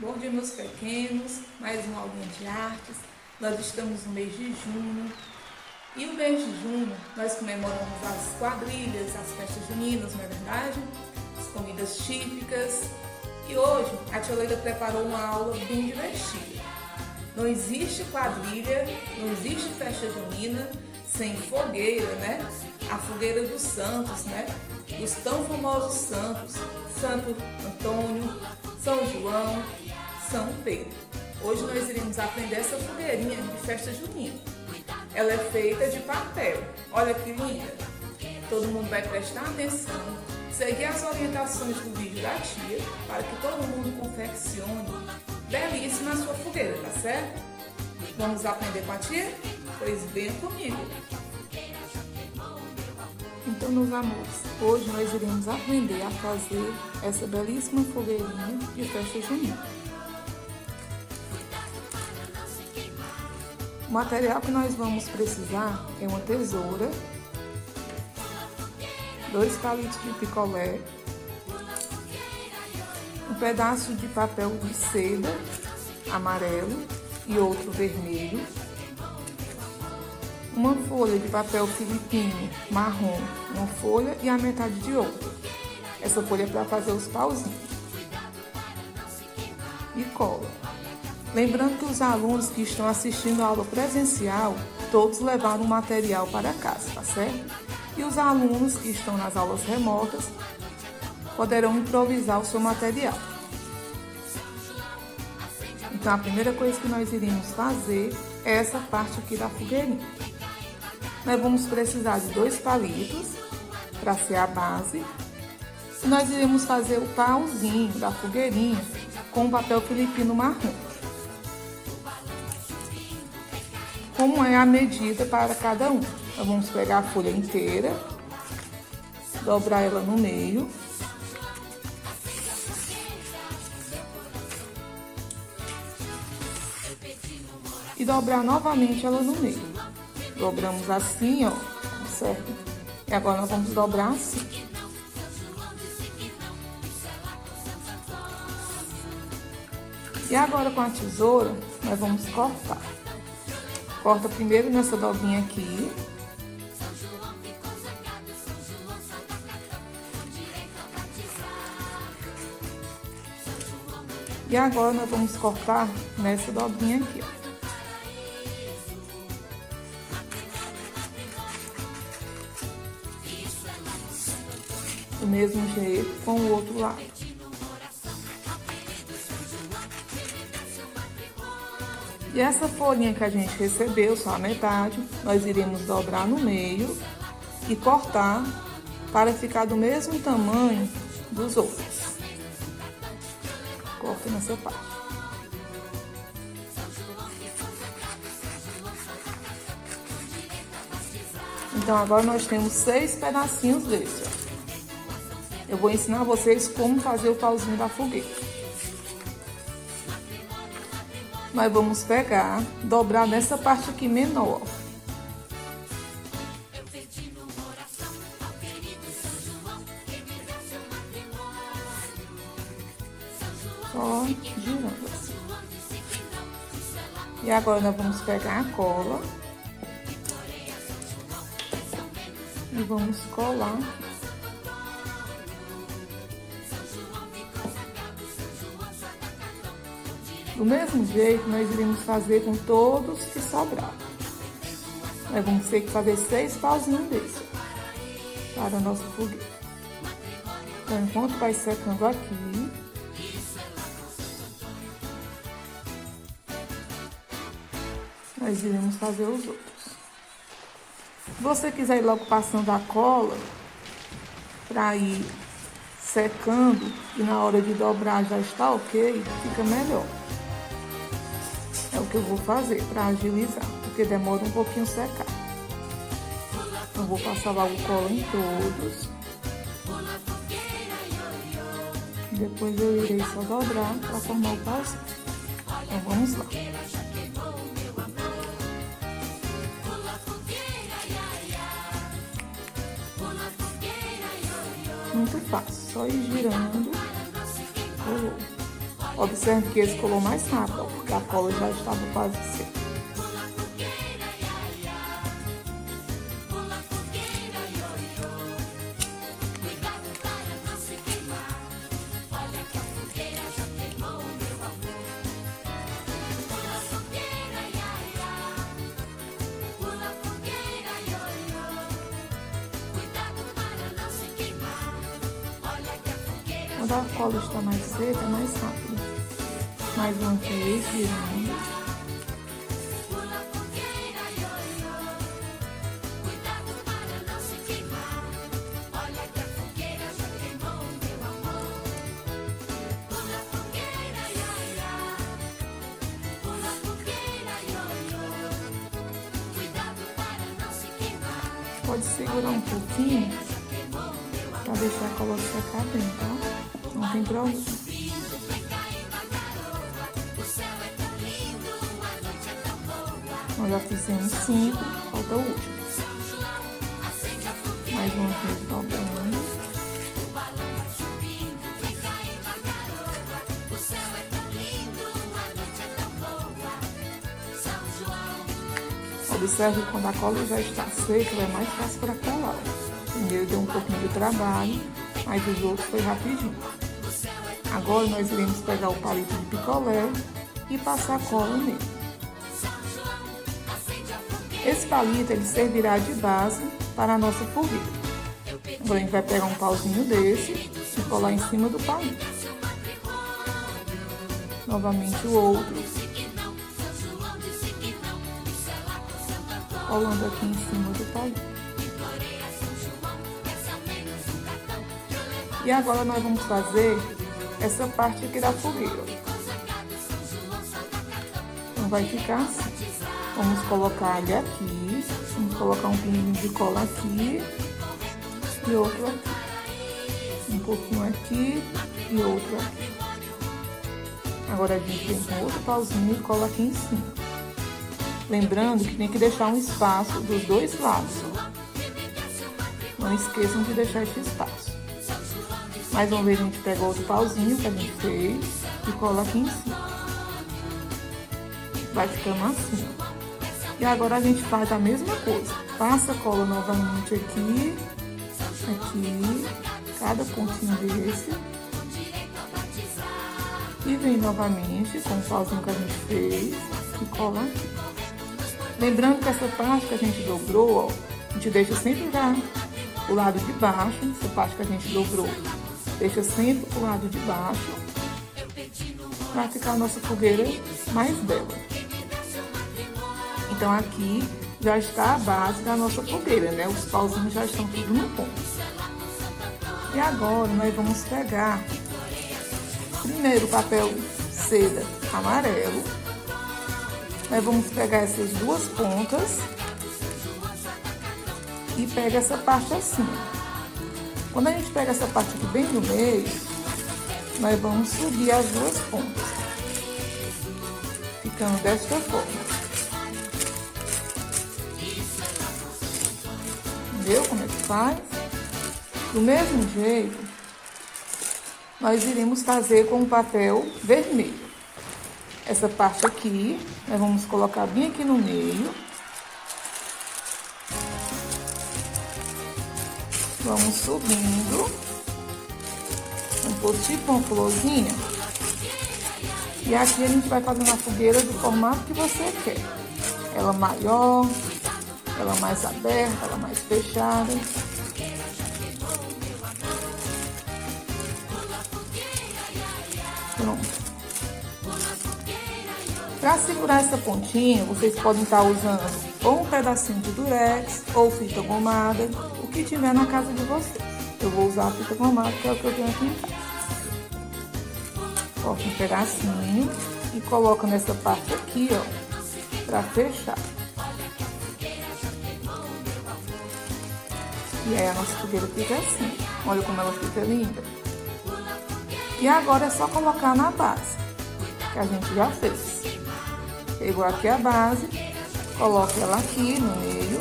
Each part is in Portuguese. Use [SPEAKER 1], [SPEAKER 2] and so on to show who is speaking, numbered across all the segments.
[SPEAKER 1] Bom dia, meus pequenos, mais uma aulinha de artes. Nós estamos no mês de junho e o mês de junho nós comemoramos as quadrilhas, as festas juninas, não é verdade? As comidas típicas. E hoje a tia Leila preparou uma aula bem divertida. Não existe quadrilha, não existe festa junina sem fogueira, né? A fogueira dos santos, né? Os tão famosos santos, Santo Antônio, São João, São Pedro. Hoje nós iremos aprender essa fogueirinha de festa junina. Ela é feita de papel. Olha que linda! Todo mundo vai prestar atenção, seguir as orientações do vídeo da tia, para que todo mundo confeccione belíssima a sua fogueira, tá certo? Vamos aprender com a tia? Pois venha comigo! Então, meus amores, hoje nós iremos aprender a fazer essa belíssima fogueirinha de festa junina. O material que nós vamos precisar é uma tesoura, 2 palitos de picolé, um pedaço de papel de seda amarelo e outro vermelho, uma folha de papel filipino marrom, uma folha e a metade de outra. Essa folha é para fazer os pauzinhos. E cola. Lembrando que os alunos que estão assistindo a aula presencial, todos levaram o material para casa, tá certo? E os alunos que estão nas aulas remotas poderão improvisar o seu material. Então, a primeira coisa que nós iremos fazer é essa parte aqui da fogueirinha. Nós vamos precisar de 2 palitos para ser a base. E nós iremos fazer o pauzinho da fogueirinha com papel filipino marrom. Como é a medida para cada um? Nós vamos pegar a folha inteira, dobrar ela no meio. E dobrar novamente ela no meio. Dobramos assim, ó, certo? E agora nós vamos dobrar assim. E agora com a tesoura, nós vamos cortar. Corta primeiro nessa dobrinha aqui. E agora nós vamos cortar nessa dobrinha aqui, ó. Do mesmo jeito com o outro lado. E essa folhinha que a gente recebeu, só a metade, nós iremos dobrar no meio e cortar para ficar do mesmo tamanho dos outros. Corta nessa parte. Então agora nós temos 6 pedacinhos desse, ó. Eu vou ensinar vocês como fazer o pauzinho da fogueira. Nós vamos pegar, dobrar nessa parte aqui menor. Só girando assim. E agora nós vamos pegar a cola. E vamos colar aqui. Do mesmo jeito, nós iremos fazer com todos que sobraram. Nós vamos ter que fazer 6 pauzinhos desses para a nossa fogueira. Então, enquanto vai secando aqui, nós iremos fazer os outros. Se você quiser ir logo passando a cola, para ir secando e na hora de dobrar já está ok, fica melhor. É o que eu vou fazer para agilizar, porque demora um pouquinho secar. Então, vou passar logo cola em todos. Depois eu irei só dobrar para formar o pauzinho. Então, vamos lá. Muito fácil, só ir girando. Observe que esse colou mais rápido, porque a cola já estava quase seca. Quando a cola está mais seca, é mais rápido. Mais uma vez, virando. Pode segurar um pouquinho para deixar a cola secar bem, tá? Não tem problema. Nós já fizemos 5, falta o último. Mais uma vez dobrando. Observe quando a cola já está seca, é mais fácil para colar. O primeiro deu um pouquinho de trabalho, mas os outros foi rapidinho. Agora nós iremos pegar o palito de picolé e passar a cola nele. Esse palito ele servirá de base para a nossa fogueira. Agora a gente vai pegar um pauzinho desse e colar em cima do palito. Novamente o outro. Colando aqui em cima do palito. E agora nós vamos fazer essa parte aqui da fogueira. Então vai ficar assim. Vamos colocar ele aqui. Vamos colocar um pinguinho de cola aqui. E outro aqui. Um pouquinho aqui e outro aqui. Agora a gente vem com outro pauzinho e cola aqui em cima. Lembrando que tem que deixar um espaço dos dois lados. Não esqueçam de deixar esse espaço. Mais uma vez a gente pega outro pauzinho que a gente fez e cola aqui em cima. Vai ficando assim. E agora a gente faz a mesma coisa. Passa a cola novamente aqui, aqui, cada pontinho desse. E vem novamente com o pauzinho que a gente fez e cola aqui. Lembrando que essa parte que a gente dobrou, ó, a gente deixa sempre já o lado de baixo, essa parte que a gente dobrou. Deixa sempre o lado de baixo, para ficar a nossa fogueira mais bela. Então aqui já está a base da nossa fogueira, né? Os pauzinhos já estão tudo no ponto. E agora nós vamos pegar primeiro o papel seda amarelo. Nós vamos pegar essas duas pontas e pega essa parte assim. Quando a gente pega essa parte aqui bem no meio, nós vamos subir as duas pontas, ficando desta forma. Entendeu como é que faz? Do mesmo jeito, nós iremos fazer com o papel vermelho. Essa parte aqui, nós vamos colocar bem aqui no meio. Vamos subindo. Vamos pôr tipo uma florzinha. E aqui a gente vai fazendo a fogueira do formato que você quer. Ela maior, ela mais aberta, ela mais fechada. Pronto. Para segurar essa pontinha, vocês podem estar usando ou um pedacinho de durex ou fita gomada, o que tiver na casa de vocês. Eu vou usar a fita gomada, que é o que eu tenho aqui em casa. Corta um pedacinho e coloca nessa parte aqui, ó, para fechar. E aí a nossa fogueira fica assim. Olha como ela fica linda. E agora é só colocar na base, que a gente já fez. Pegou aqui a base, coloca ela aqui no meio.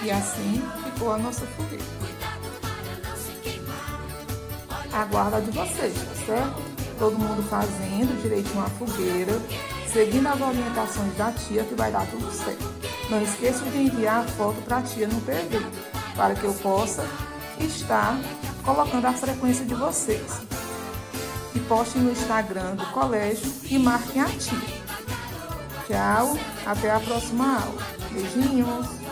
[SPEAKER 1] E assim ficou a nossa fogueira. Aguardo a de vocês, tá certo? Todo mundo fazendo direitinho a fogueira, seguindo as orientações da tia, que vai dar tudo certo. Não esqueça de enviar a foto para a tia no PV, para que eu possa estar colocando a frequência de vocês. E postem no Instagram do colégio e marquem a tia. Tchau, até a próxima aula. Beijinhos!